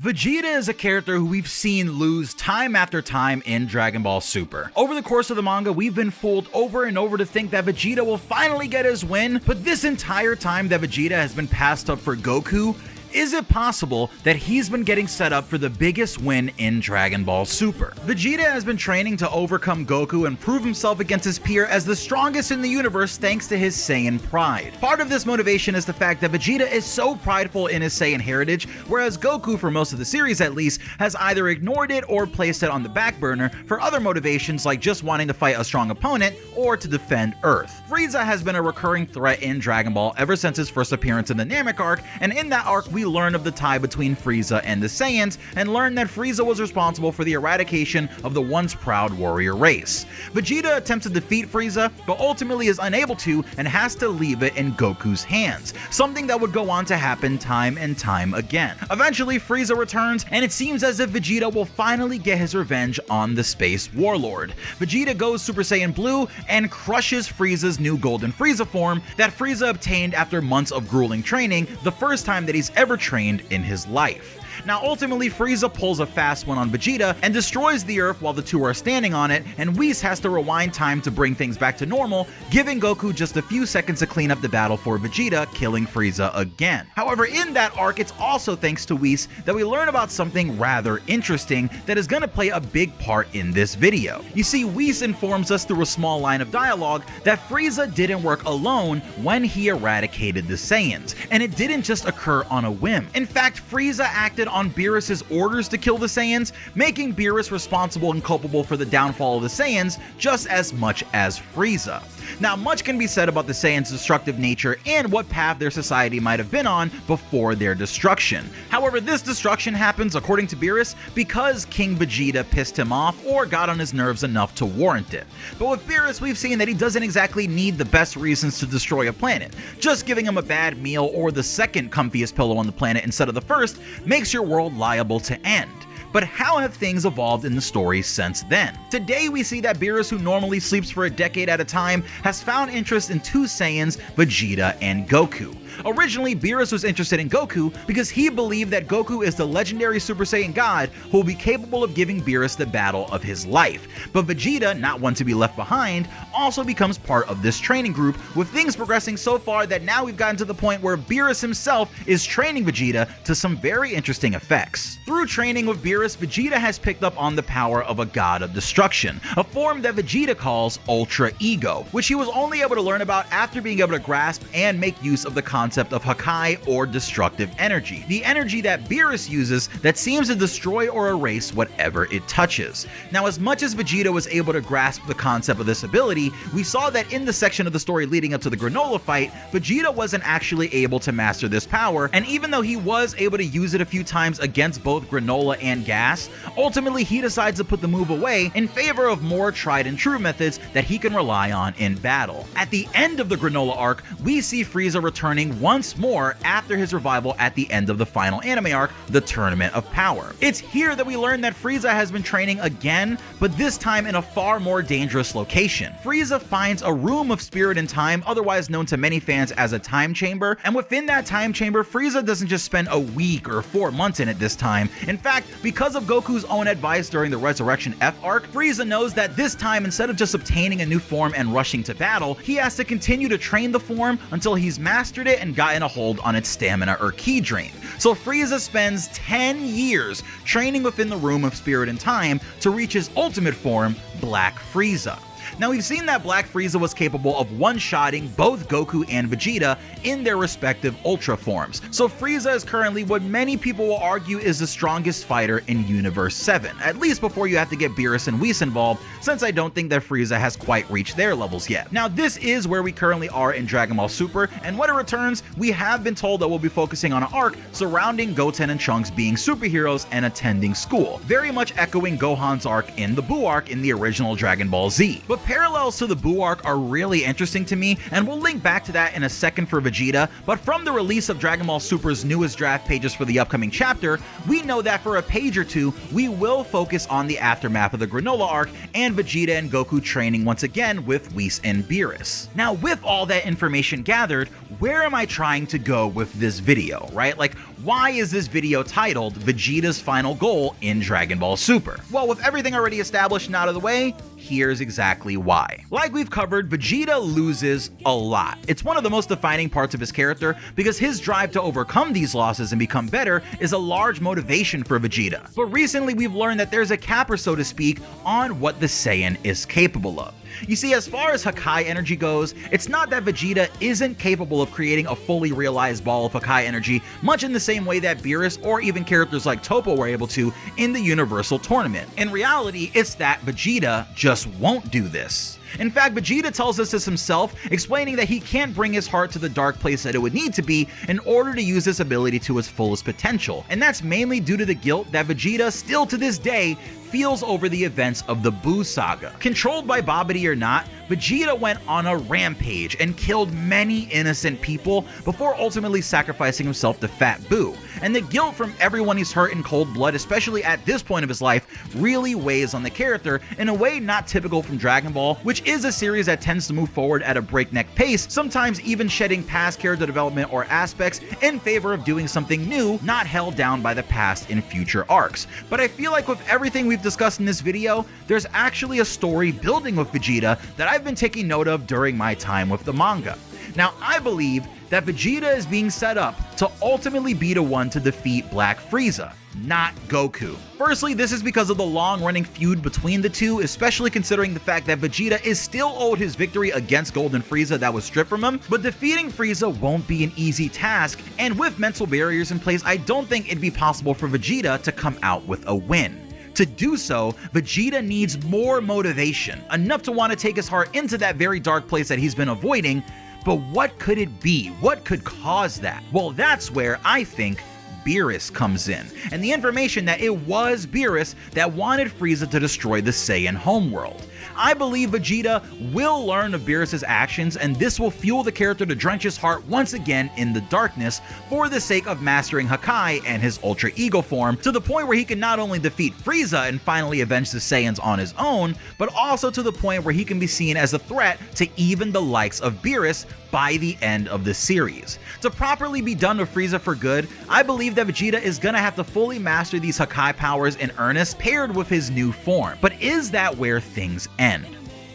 Vegeta is a character who we've seen lose time after time in Dragon Ball Super. Over the course of the manga, we've been fooled over and over to think that Vegeta will finally get his win, but this entire time that Vegeta has been passed up for Goku, is it possible that he's been getting set up for the biggest win in Dragon Ball Super? Vegeta has been training to overcome Goku and prove himself against his peer as the strongest in the universe thanks to his Saiyan pride. Part of this motivation is the fact that Vegeta is so prideful in his Saiyan heritage, whereas Goku, for most of the series at least, has either ignored it or placed it on the back burner for other motivations like just wanting to fight a strong opponent or to defend Earth. Frieza has been a recurring threat in Dragon Ball ever since his first appearance in the Namek arc, and in that arc we learn of the tie between Frieza and the Saiyans and learn that Frieza was responsible for the eradication of the once proud warrior race. Vegeta attempts to defeat Frieza, but ultimately is unable to and has to leave it in Goku's hands, something that would go on to happen time and time again. Eventually Frieza returns, and it seems as if Vegeta will finally get his revenge on the Space Warlord. Vegeta goes Super Saiyan Blue and crushes Frieza's new Golden Frieza form that Frieza obtained after months of grueling training, the first time that he's ever trained in his life. Now ultimately Frieza pulls a fast one on Vegeta and destroys the Earth while the two are standing on it, and Whis has to rewind time to bring things back to normal, giving Goku just a few seconds to clean up the battle for Vegeta, killing Frieza again. However, in that arc, it's also thanks to Whis that we learn about something rather interesting that is going to play a big part in this video. You see, Whis informs us through a small line of dialogue that Frieza didn't work alone when he eradicated the Saiyans, and it didn't just occur on a whim. In fact, Frieza acted on Beerus' orders to kill the Saiyans, making Beerus responsible and culpable for the downfall of the Saiyans just as much as Frieza. Now, much can be said about the Saiyans' destructive nature and what path their society might have been on before their destruction. However, this destruction happens, according to Beerus, because King Vegeta pissed him off or got on his nerves enough to warrant it. But with Beerus, we've seen that he doesn't exactly need the best reasons to destroy a planet. Just giving him a bad meal or the second comfiest pillow on the planet instead of the first makes your world liable to end. But how have things evolved in the story since then? Today we see that Beerus, who normally sleeps for a decade at a time, has found interest in two Saiyans, Vegeta and Goku. Originally, Beerus was interested in Goku because he believed that Goku is the legendary Super Saiyan God who will be capable of giving Beerus the battle of his life. But Vegeta, not one to be left behind, also becomes part of this training group, with things progressing so far that now we've gotten to the point where Beerus himself is training Vegeta to some very interesting effects. Through training with Beerus, Vegeta has picked up on the power of a god of destruction, a form that Vegeta calls Ultra Ego, which he was only able to learn about after being able to grasp and make use of the concept of Hakai, or destructive energy, the energy that Beerus uses that seems to destroy or erase whatever it touches. Now, as much as Vegeta was able to grasp the concept of this ability, we saw that in the section of the story leading up to the Granolah fight, Vegeta wasn't actually able to master this power, and even though he was able to use it a few times against both Granolah and Gas, ultimately he decides to put the move away in favor of more tried and true methods that he can rely on in battle. At the end of the Granolah arc, we see Frieza returning once more after his revival at the end of the final anime arc, the Tournament of Power. It's here that we learn that Frieza has been training again, but this time in a far more dangerous location. Frieza finds a room of spirit and time, otherwise known to many fans as a time chamber, and within that time chamber, Frieza doesn't just spend a week or 4 months in it this time. In fact, because of Goku's own advice during the Resurrection F arc, Frieza knows that this time, instead of just obtaining a new form and rushing to battle, he has to continue to train the form until he's mastered it and gotten a hold on its stamina or ki drain. So Frieza spends 10 years training within the Room of Spirit and Time to reach his ultimate form, Black Frieza. Now, we've seen that Black Frieza was capable of one-shotting both Goku and Vegeta in their respective Ultra forms, so Frieza is currently what many people will argue is the strongest fighter in Universe 7, at least before you have to get Beerus and Whis involved, since I don't think that Frieza has quite reached their levels yet. Now, this is where we currently are in Dragon Ball Super, and when it returns, we have been told that we'll be focusing on an arc surrounding Goten and Trunks being superheroes and attending school, very much echoing Gohan's arc in the Buu arc in the original Dragon Ball Z. But parallels to the Buu arc are really interesting to me, and we'll link back to that in a second for Vegeta, but from the release of Dragon Ball Super's newest draft pages for the upcoming chapter, we know that for a page or two, we will focus on the aftermath of the Granolah arc and Vegeta and Goku training once again with Whis and Beerus. Now, with all that information gathered, where am I trying to go with this video, right? Like, why is this video titled Vegeta's Final Goal in Dragon Ball Super? Well, with everything already established and out of the way, here's exactly why. Like we've covered, Vegeta loses a lot. It's one of the most defining parts of his character because his drive to overcome these losses and become better is a large motivation for Vegeta. But recently we've learned that there's a capper, so to speak, on what the Saiyan is capable of. You see, as far as Hakai energy goes, it's not that Vegeta isn't capable of creating a fully realized ball of Hakai energy, much in the same way that Beerus or even characters like Toppo were able to in the Universal Tournament. In reality, it's that Vegeta just won't do this. In fact, Vegeta tells us this himself, explaining that he can't bring his heart to the dark place that it would need to be in order to use this ability to its fullest potential, and that's mainly due to the guilt that Vegeta still to this day feels over the events of the Buu saga. Controlled by Babidi or not, Vegeta went on a rampage and killed many innocent people before ultimately sacrificing himself to Fat Buu, and the guilt from everyone he's hurt in cold blood, especially at this point of his life, really weighs on the character in a way not typical from Dragon Ball, which is a series that tends to move forward at a breakneck pace, sometimes even shedding past character development or aspects in favor of doing something new, not held down by the past in future arcs. But I feel like with everything we've discussed in this video, there's actually a story building with Vegeta that I've been taking note of during my time with the manga. Now, I believe that Vegeta is being set up to ultimately be the one to defeat Black Frieza, not Goku. Firstly, this is because of the long-running feud between the two, especially considering the fact that Vegeta is still owed his victory against Golden Frieza that was stripped from him, but defeating Frieza won't be an easy task, and with mental barriers in place, I don't think it'd be possible for Vegeta to come out with a win. To do so, Vegeta needs more motivation, enough to want to take his heart into that very dark place that he's been avoiding, but what could it be? What could cause that? Well, that's where I think Beerus comes in, and the information that it was Beerus that wanted Frieza to destroy the Saiyan homeworld. I believe Vegeta will learn of Beerus' actions, and this will fuel the character to drench his heart once again in the darkness for the sake of mastering Hakai and his Ultra Ego form, to the point where he can not only defeat Frieza and finally avenge the Saiyans on his own, but also to the point where he can be seen as a threat to even the likes of Beerus by the end of the series. To properly be done with Frieza for good, I believe that Vegeta is gonna have to fully master these Hakai powers in earnest, paired with his new form. But is that where things end?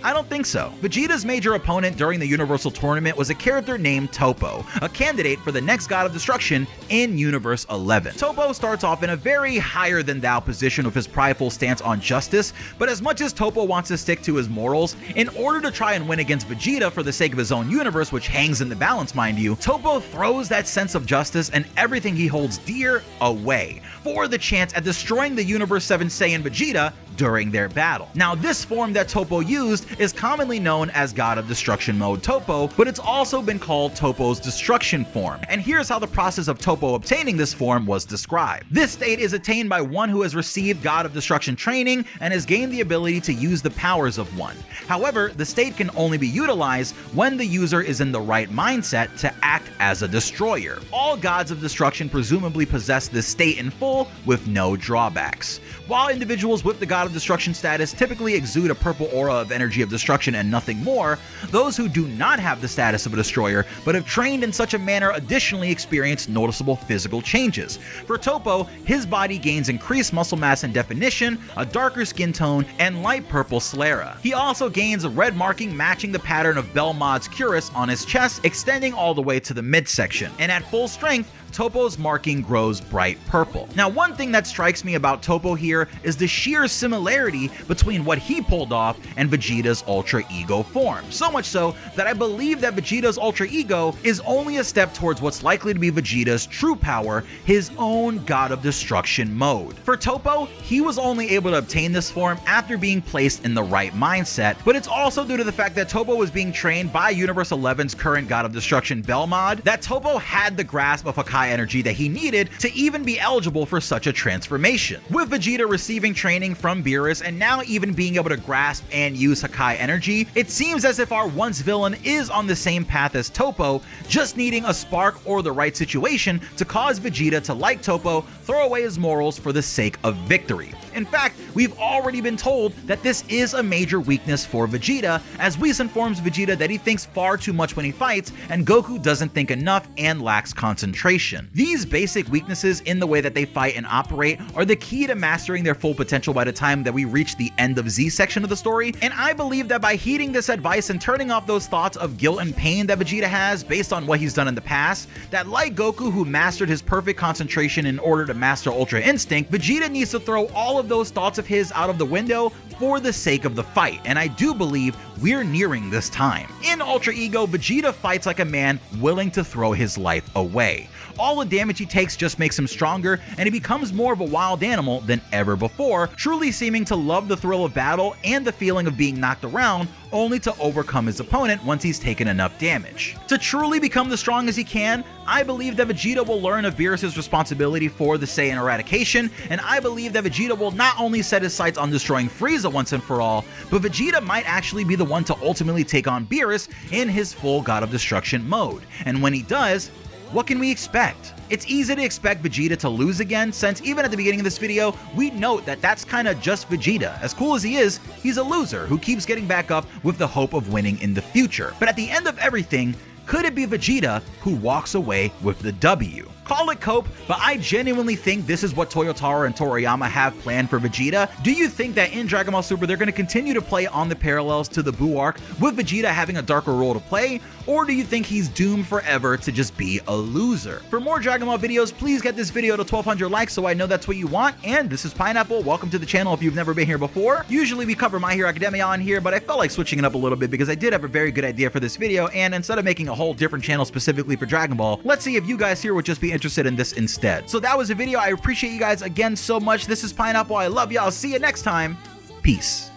I don't think so. Vegeta's major opponent during the Universal Tournament was a character named Toppo, a candidate for the next God of Destruction in Universe 11. Toppo starts off in a very higher-than-thou position with his prideful stance on justice, but as much as Toppo wants to stick to his morals, in order to try and win against Vegeta for the sake of his own universe, which hangs in the balance, mind you, Toppo throws that sense of justice and everything he holds dear away for the chance at destroying the Universe 7 Saiyan Vegeta during their battle. Now, this form that Toppo used is commonly known as God of Destruction Mode Toppo, but it's also been called Toppo's Destruction form. And here's how the process of Toppo obtaining this form was described. This state is attained by one who has received God of Destruction training and has gained the ability to use the powers of one. However, the state can only be utilized when the user is in the right mindset to act as a destroyer. All gods of destruction presumably possess this state in full with no drawbacks. While individuals with the God of Destruction status typically exude a purple aura of energy of destruction and nothing more, those who do not have the status of a destroyer but have trained in such a manner additionally experience noticeable physical changes. For Toppo, his body gains increased muscle mass and definition, a darker skin tone, and light purple sclera. He also gains a red marking matching the pattern of Belmod's cuirass on his chest, extending all the way to the midsection. And at full strength, Toppo's marking grows bright purple. Now, one thing that strikes me about Toppo here is the sheer similarity between what he pulled off and Vegeta's Ultra Ego form. So much so that I believe that Vegeta's Ultra Ego is only a step towards what's likely to be Vegeta's true power, his own God of Destruction mode. For Toppo, he was only able to obtain this form after being placed in the right mindset, but it's also due to the fact that Toppo was being trained by Universe 11's current God of Destruction Belmod, that Toppo had the grasp of Hakai energy that he needed to even be eligible for such a transformation. With Vegeta receiving training from Beerus and now even being able to grasp and use Hakai energy, it seems as if our once villain is on the same path as Toppo, just needing a spark or the right situation to cause Vegeta to, like Toppo, throw away his morals for the sake of victory. In fact, we've already been told that this is a major weakness for Vegeta, as Whis informs Vegeta that he thinks far too much when he fights and Goku doesn't think enough and lacks concentration. concentration. These basic weaknesses in the way that they fight and operate are the key to mastering their full potential by the time that we reach the end of Z section of the story, and I believe that by heeding this advice and turning off those thoughts of guilt and pain that Vegeta has based on what he's done in the past, that like Goku who mastered his perfect concentration in order to master Ultra Instinct, Vegeta needs to throw all of those thoughts of his out of the window for the sake of the fight, and I do believe we're nearing this time. In Ultra Ego, Vegeta fights like a man willing to throw his life away. All the damage he takes just makes him stronger, and he becomes more of a wild animal than ever before, truly seeming to love the thrill of battle and the feeling of being knocked around, only to overcome his opponent once he's taken enough damage. To truly become the strongest he can, I believe that Vegeta will learn of Beerus' responsibility for the Saiyan eradication, and I believe that Vegeta will not only set his sights on destroying Frieza once and for all, but Vegeta might actually be the one to ultimately take on Beerus in his full God of Destruction mode. And when he does, what can we expect? It's easy to expect Vegeta to lose again, since even at the beginning of this video, we note that that's kinda just Vegeta. As cool as he is, he's a loser who keeps getting back up with the hope of winning in the future. But at the end of everything, could it be Vegeta who walks away with the W? Call it cope, but I genuinely think this is what Toyotaro and Toriyama have planned for Vegeta. Do you think that in Dragon Ball Super they're going to continue to play on the parallels to the Buu arc with Vegeta having a darker role to play, or do you think he's doomed forever to just be a loser? For more Dragon Ball videos, please get this video to 1200 likes so I know that's what you want, and this is Pineapple. Welcome to the channel if you've never been here before. Usually we cover My Hero Academia on here, but I felt like switching it up a little bit because I did have a very good idea for this video, and instead of making a whole different channel specifically for Dragon Ball, let's see if you guys here would just be interested in this instead. So that was a video. I appreciate you guys again so much. This is Pineapple. I love you. I'll see you next time. Peace.